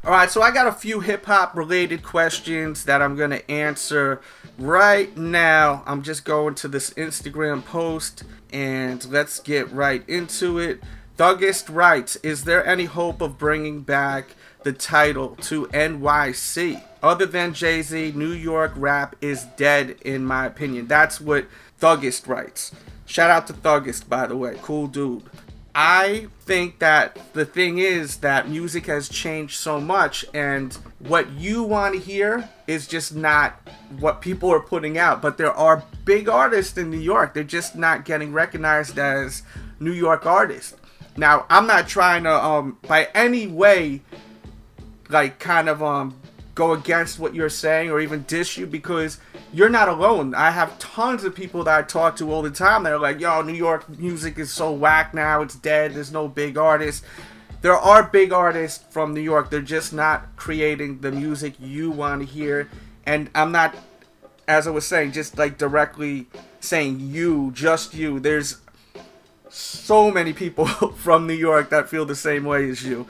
Alright, so I got a few hip-hop related questions that I'm going to answer right now. I'm just going to this Instagram post, and let's get right into it. Thuggist writes, is there any hope of bringing back the title to NYC? Other than Jay-Z, New York rap is dead in my opinion. That's what Thuggist writes. Shout out to Thuggist, by the way. Cool dude. I think that the thing is that music has changed so much, and what you want to hear is just not what people are putting out. But there are big artists in New York. They're just not getting recognized as New York artists. Now, I'm not trying to by any way go against what you're saying or even diss you, because you're not alone. I have tons of people that I talk to all the time that are like, yo, New York music is so whack now, it's dead, there's no big artists. There are big artists from New York, they're just not creating the music you want to hear. And I'm not, as I was saying, just like directly saying you, just you. There's so many people from New York that feel the same way as you.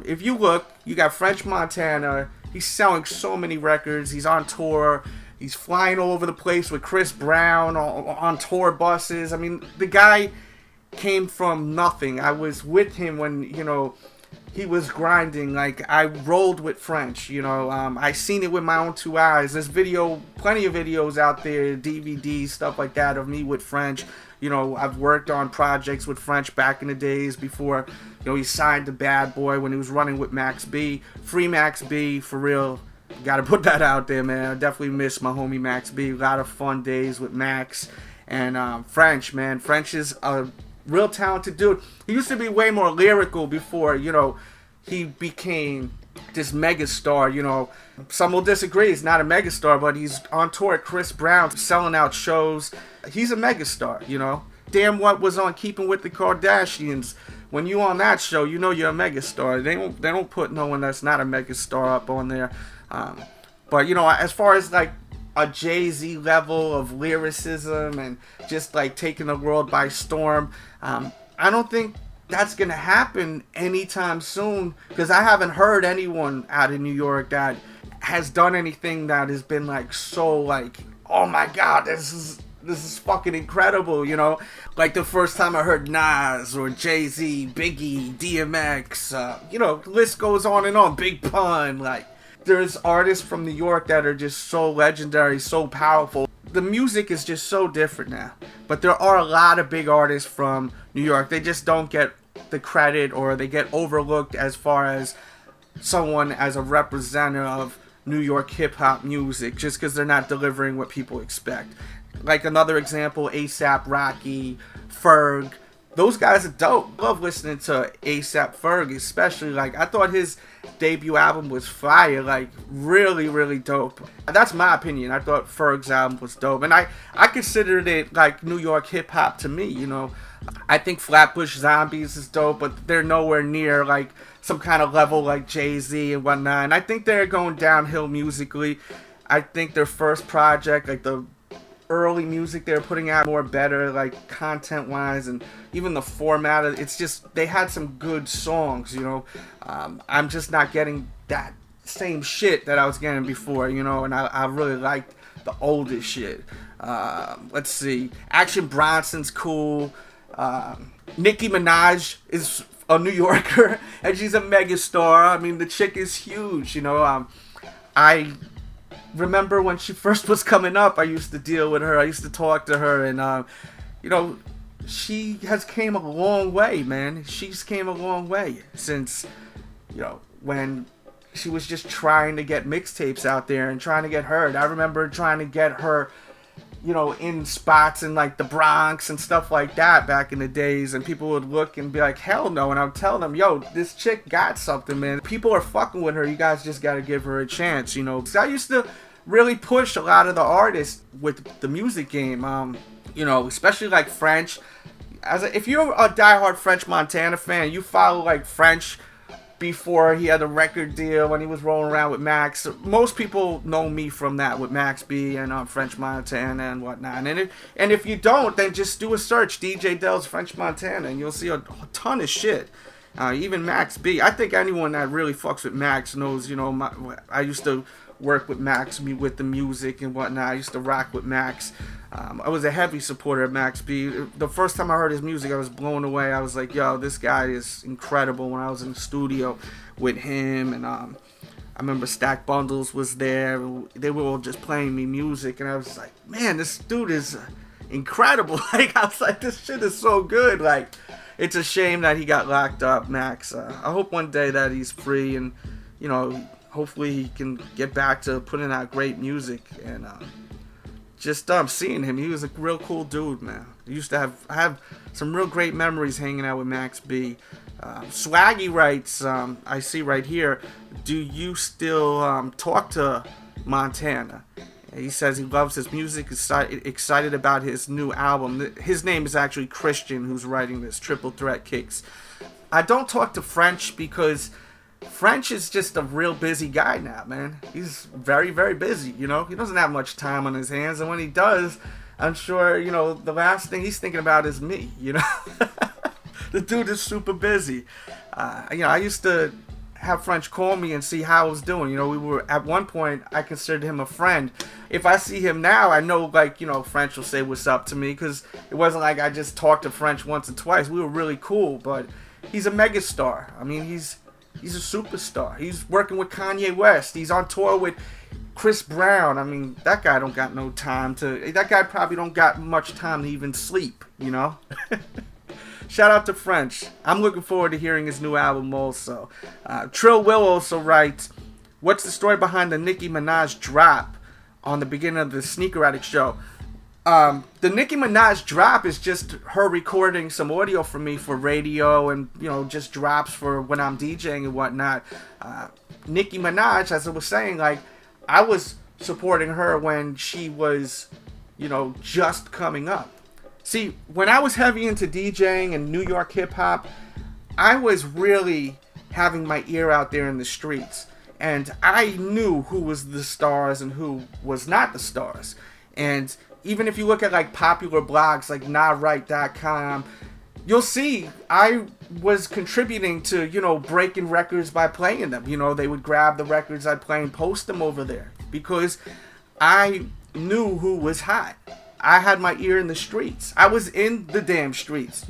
If you look, you got French Montana. He's selling so many records. He's on tour. He's flying all over the place with Chris Brown on tour buses. I mean, the guy came from nothing. I was with him when, he was grinding. Like, I rolled with French, I seen it with my own two eyes. There's plenty of videos out there, DVDs, stuff like that of me with French. I've worked on projects with French back in the days before, he signed to Bad Boy when he was running with Max B. Free Max B, for real. Gotta put that out there, man. I definitely miss my homie Max B. A lot of fun days with Max. And French, man. French is a real talented dude. He used to be way more lyrical before, he became this megastar. Some will disagree. He's not a megastar, but he's on tour at Chris Brown, selling out shows. He's a megastar, Damn what was on Keeping with the Kardashians. When you on that show, you're a megastar. They don't put no one that's not a megastar up on there. But as far as like a Jay-Z level of lyricism and just like taking the world by storm, I don't think that's gonna happen anytime soon, because I haven't heard anyone out of New York that has done anything that has been like so like, oh my god, this is fucking incredible, like the first time I heard Nas or Jay-Z, Biggie, DMX, the list goes on and on, Big Pun. Like, there's artists from New York that are just so legendary, so powerful. The music is just so different now, but there are a lot of big artists from New York. They just don't get the credit, or they get overlooked as far as someone as a representative of New York hip-hop music, just because they're not delivering what people expect. Like another example, A$AP Rocky, Ferg. Those guys are dope. I love listening to A$AP Ferg, especially. Like, I thought his debut album was fire. Like, really, really dope. That's my opinion. I thought Ferg's album was dope. And I considered it like New York hip-hop to me, I think Flatbush Zombies is dope, but they're nowhere near like some kind of level like Jay-Z and whatnot. And I think they're going downhill musically. I think their first project, like the early music they were putting out, more better, like content-wise, and even the format. It's just, they had some good songs, I'm just not getting that same shit that I was getting before, and I really liked the older shit. Let's see. Action Bronson's cool. Nicki Minaj is a New Yorker, and she's a megastar. I mean, the chick is huge, I remember when she first was coming up, I used to deal with her. I used to talk to her, and she has came a long way, man. She's came a long way since, when she was just trying to get mixtapes out there and trying to get heard. I remember trying to get her, in spots in like the Bronx and stuff like that back in the days, and people would look and be like, hell no, and I would tell them, yo, this chick got something, man. People are fucking with her. You guys just gotta give her a chance, So I used to really push a lot of the artists with the music game, especially like French. If you're a diehard French Montana fan, you follow like French before he had a record deal, when he was rolling around with Max. Most people know me from that, with Max B and French Montana and whatnot. And if you don't, then just do a search, DJ Delz French Montana, and you'll see a ton of shit. Even Max B. I think anyone that really fucks with Max knows, I used to work with Max with the music and whatnot. I used to rock with Max. I was a heavy supporter of Max B. The first time I heard his music, I was blown away. I was like, yo, this guy is incredible. When I was in the studio with him, and I remember Stack Bundles was there. They were all just playing me music, and I was like, man, this dude is incredible. Like, I was like, this shit is so good. Like, it's a shame that he got locked up, Max. I hope one day that he's free, and hopefully he can get back to putting out great music. And just seeing him, he was a real cool dude, man. I used to have some real great memories hanging out with Max B. Swaggy writes, I see right here, do you still talk to Montana? He says he loves his music, excited about his new album. His name is actually Christian, who's writing this, Triple Threat Kicks. I don't talk to French because French is just a real busy guy now, man. He's very, very busy, He doesn't have much time on his hands, and when he does, I'm sure, the last thing he's thinking about is me, The dude is super busy. I used to have French call me and see how I was doing. We were, at one point, I considered him a friend. If I see him now, I know, French will say what's up to me, because it wasn't like I just talked to French once or twice. We were really cool, but he's a megastar. I mean, he's a superstar. He's working with Kanye West. He's on tour with Chris Brown. I mean, that guy don't got no time to... That guy probably don't got much time to even sleep, Shout out to French. I'm looking forward to hearing his new album also. Trill Will also writes, what's the story behind the Nicki Minaj drop on the beginning of the Sneaker Addict show? The Nicki Minaj drop is just her recording some audio for me for radio and, just drops for when I'm DJing and whatnot. Nicki Minaj, as I was saying, I was supporting her when she was, just coming up. See, when I was heavy into DJing and New York hip-hop, I was really having my ear out there in the streets. And I knew who was the stars and who was not the stars. And even if you look at, popular blogs like NotRight.com, you'll see I was contributing to, breaking records by playing them. They would grab the records I'd play and post them over there. Because I knew who was hot. I had my ear in the streets. I was in the damn streets,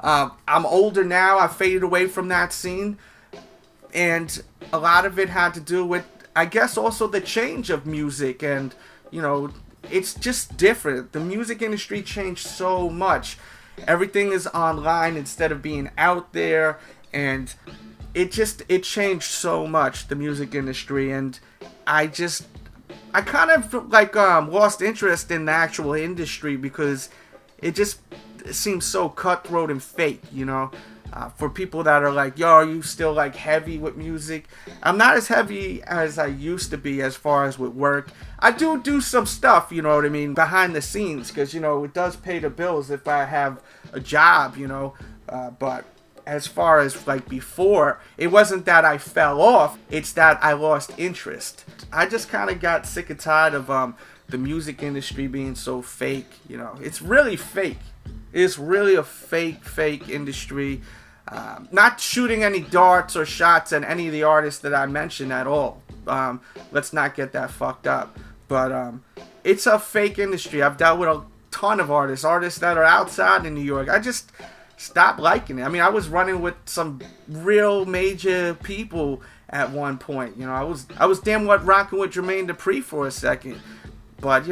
I'm older now. I faded away from that scene. And a lot of it had to do with, I guess, also the change of music. And, it's just different. The music industry changed so much. Everything is online instead of being out there. And it changed so much, the music industry. And I kind of lost interest in the actual industry because it just seems so cutthroat and fake, for people that are like, yo, are you still heavy with music? I'm not as heavy as I used to be as far as with work. I do some stuff, behind the scenes, because, it does pay the bills if I have a job, but as far as before, it wasn't that I fell off, it's that I lost interest. I just kind of got sick and tired of the music industry being so fake. It's really fake. It's really a fake industry. Not shooting any darts or shots at any of the artists that I mentioned at all. Let's not get that fucked up. But it's a fake industry. I've dealt with a ton of artists that are outside in New York. I just stopped liking it. I mean, I was running with some real major people at one point. I was damn what rocking with Jermaine Dupri for a second. But,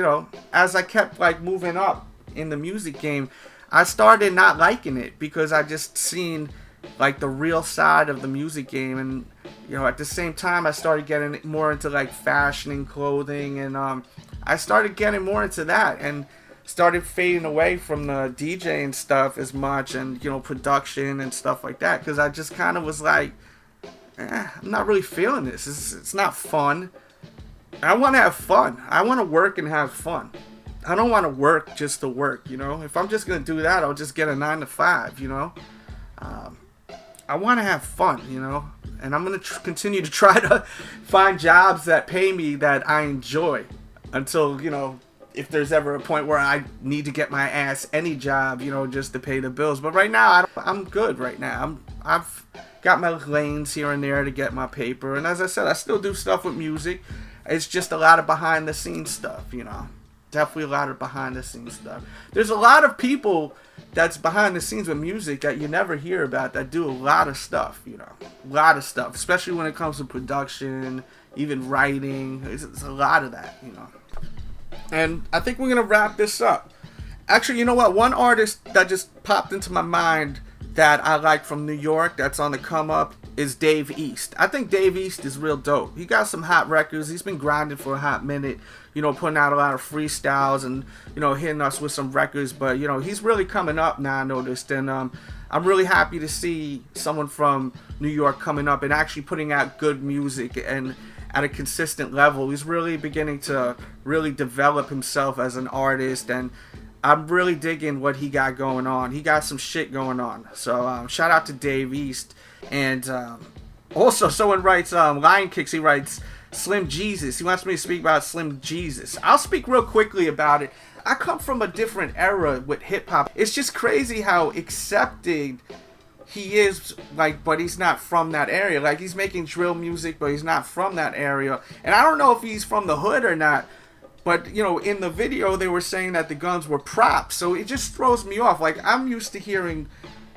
as I kept moving up in the music game, I started not liking it because I just seen the real side of the music game. And, at the same time, I started getting more into fashion and clothing, and I started getting more into that and started fading away from the DJing stuff as much and, production and stuff like that, because I just kind of was like, I'm not really feeling this. It's not fun. I want to have fun. I want to work and have fun. I don't want to work just to work, If I'm just going to do that, I'll just get a 9 to 5, I want to have fun, And I'm going to continue to try to find jobs that pay me that I enjoy until, if there's ever a point where I need to get my ass any job, just to pay the bills. But right now, I'm good right now. I've got my lanes here and there to get my paper. And as I said, I still do stuff with music. It's just a lot of behind the scenes stuff, you know. Definitely a lot of behind the scenes stuff. There's a lot of people that's behind the scenes with music that you never hear about that do a lot of stuff, you know. A lot of stuff, especially when it comes to production, even writing. It's a lot of that, you know. And I think we're going to wrap this up. Actually, you know what? One artist that just popped into my mind that I like from New York that's on the come up is Dave East. I think Dave East is real dope. He got some hot records. He's been grinding for a hot minute, you know, putting out a lot of freestyles and, you know, hitting us with some records. But, you know, he's really coming up now, I noticed. And I'm really happy to see someone from New York coming up and actually putting out good music and at a consistent level. He's really beginning to really develop himself as an artist, and I'm really digging what he got going on. He got some shit going on. So shout out to Dave East. And also someone writes, Lion Kicks, he writes, Slim Jesus. He wants me to speak about Slim Jesus. I'll speak real quickly about it. I come from a different era with hip-hop. It's just crazy how accepted he is, like, but he's not from that area. Like, he's making drill music, but he's not from that area. And I don't know if he's from the hood or not. But, you know, in the video, they were saying that the guns were props. So it just throws me off. Like, I'm used to hearing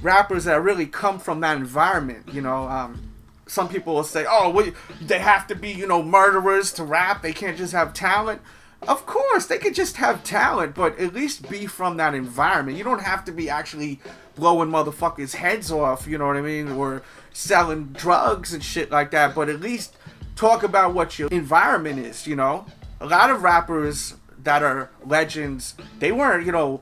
rappers that really come from that environment, you know. Some people will say, oh, they have to be, you know, murderers to rap. They can't just have talent. Of course, they could just have talent, but at least be from that environment. You don't have to be actually blowing motherfuckers' heads off, you know what I mean? Or selling drugs and shit like that. But at least talk about what your environment is, you know. A lot of rappers that are legends, they weren't, you know,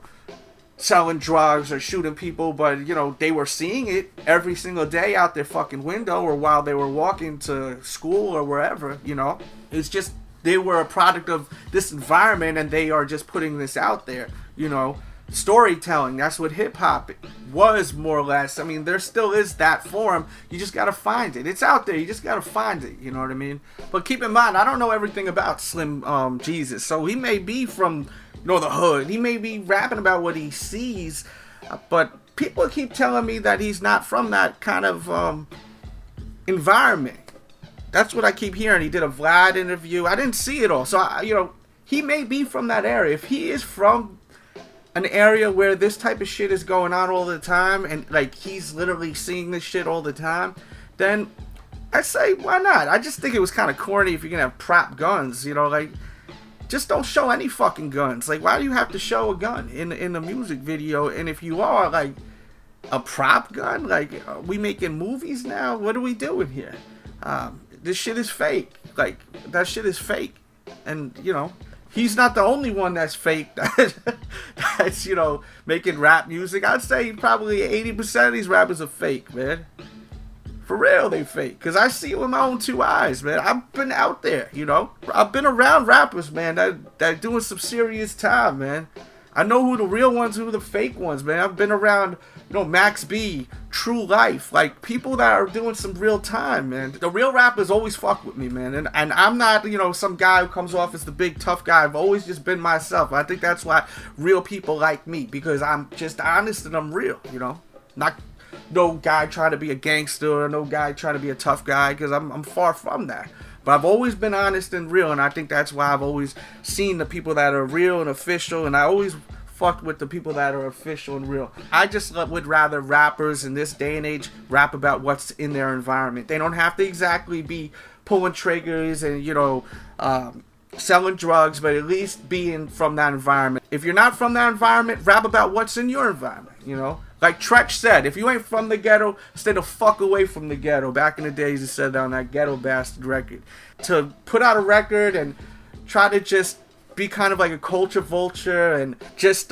selling drugs or shooting people, but, you know, they were seeing it every single day out their fucking window or while they were walking to school or wherever, you know. It's just they were a product of this environment and they are just putting this out there, you know. Storytelling, that's what hip-hop was, more or less. I mean, there still is that form. You just gotta find it. It's out there. You just gotta find it, you know what I mean? But keep in mind, I don't know everything about Slim Jesus, so he may be from, you know, the hood. He may be rapping about what he sees, but people keep telling me that he's not from that kind of environment. That's what I keep hearing. He did a Vlad interview. I didn't see it all, so you know, he may be from that area. If he is from an area where this type of shit is going on all the time, and like he's literally seeing this shit all the time, then I say, why not? I just think it was kind of corny if you're gonna have prop guns, you know, like, just don't show any fucking guns. Like, why do you have to show a gun in a music video? And if you are, like, a prop gun, like, are we making movies now? What are we doing here? This shit is fake. Like, that shit is fake. And, you know, he's not the only one that's fake that's, you know, making rap music. I'd say probably 80% of these rappers are fake, man. For real, they fake. Because I see it with my own two eyes, man. I've been out there, you know. I've been around rappers, man, that doing some serious time, man. I know who the real ones, who the fake ones, man. I've been around, you know, Max B, True Life, like people that are doing some real time, man. The real rappers always fuck with me, man. And I'm not, you know, some guy who comes off as the big tough guy. I've always just been myself. I think that's why real people like me, because I'm just honest and I'm real, you know. Not no guy trying to be a gangster or no guy trying to be a tough guy, because I'm far from that. But I've always been honest and real, and I think that's why I've always seen the people that are real and official, and I always fucked with the people that are official and real. I just would rather rappers in this day and age rap about what's in their environment. They don't have to exactly be pulling triggers and, you know, selling drugs, but at least being from that environment. If you're not from that environment, rap about what's in your environment, you know? Like Tretch said, if you ain't from the ghetto, stay the fuck away from the ghetto. Back in the days, he said that on that Ghetto Bastard record. To put out a record and try to just be kind of like a culture vulture and just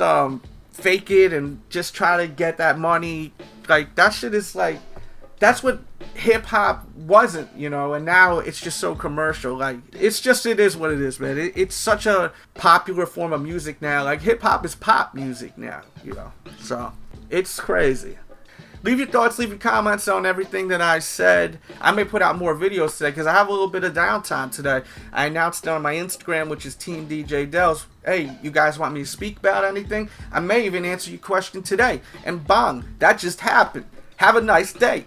fake it and just try to get that money, like, that shit is like, that's what hip-hop wasn't, you know, and now it's just so commercial. Like, it's just, it is what it is, man. It's such a popular form of music now. Like, hip-hop is pop music now, you know, so it's crazy. Leave your thoughts, leave your comments on everything that I said. I may put out more videos today because I have a little bit of downtime today. I announced it on my Instagram, which is Team DJ Delz. Hey, you guys want me to speak about anything? I may even answer your question today. And bang, that just happened. Have a nice day.